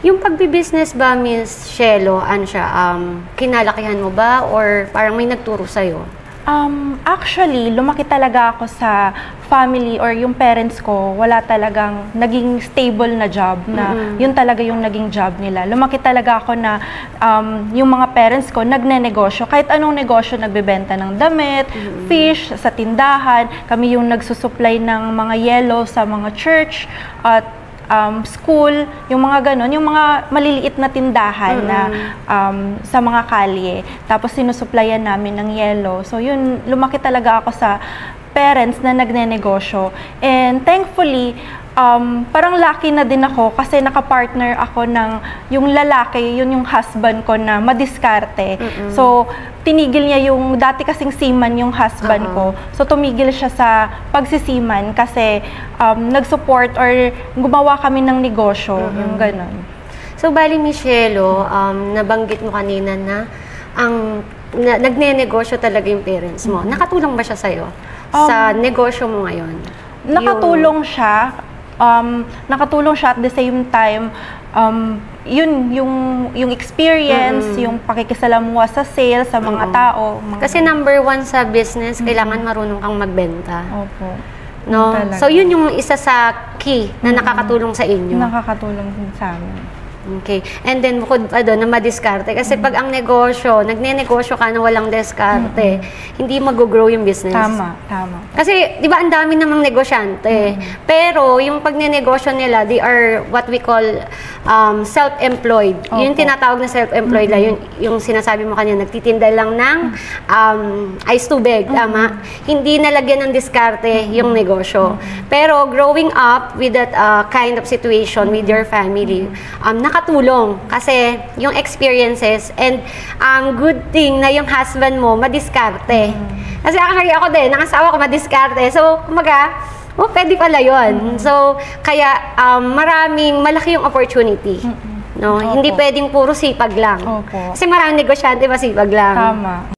Yung pagbi-business ba, Miss Shelo, ano siya, kinalakihan mo ba or parang may nagturo sa'yo? Actually, lumaki talaga ako sa family or yung parents ko, wala talagang naging stable na job na yun talaga yung naging job nila. Lumaki talaga ako na yung mga parents ko nagne-negosyo. Kahit anong negosyo, nagbebenta ng damit, fish, sa tindahan. Kami yung nagsusupply ng mga yellow sa mga church at school, yung mga ganon, yung mga maliliit na tindahan na sa mga kalye. Tapos sinusuplayan namin ng yellow. So yun, lumaki talaga ako sa parents na nagne-negosyo. And thankfully, parang lucky na din ako kasi nakapartner ako ng yung lalaki, yun yung husband ko na madiskarte. So, tinigil niya yung dati kasing seaman yung husband ko. So, tumigil siya sa pagsisiman kasi nag-support or gumawa kami ng negosyo, yung ganun. So, bali Michelo, nabanggit mo kanina na nagne-negosyo talaga yung parents mo. Nakatulong ba siya sa'yo sa negosyo mo ngayon? Nakatulong siya. Nakatulong siya at the same time, yun, yung experience, yung pakikisalamuha sa sales, sa mga tao. Kasi number one sa business, kailangan marunong kang magbenta. Opo. No? So, yun yung isa sa key na nakakatulong sa inyo. Nakakatulong din sa amin. Okay. And then, bukod pa doon na madiskarte. Kasi pag ang negosyo, nagne-negosyo ka na walang diskarte, hindi mag-grow yung business. Tama, tama. Kasi, di ba, ang dami namang negosyante. Pero, yung pagne-negosyo nila, they are what we call self-employed. Yun yung tinatawag na self-employed lang. Yung sinasabi mo kanina, nagtitinda lang ng ice tubig, tama? Hindi nalagyan ng diskarte yung negosyo. Pero, growing up with that kind of situation with your family, nakatulong kasi yung experiences and good thing na yung husband mo madiskarte. Kasi actually ako din, ang asawa ko madiskarte. So, kumaga, pwede pala yun. So, kaya malaki yung opportunity. No? Hindi pwedeng puro sipag lang. Kasi maraming negosyante masipag lang. Tama.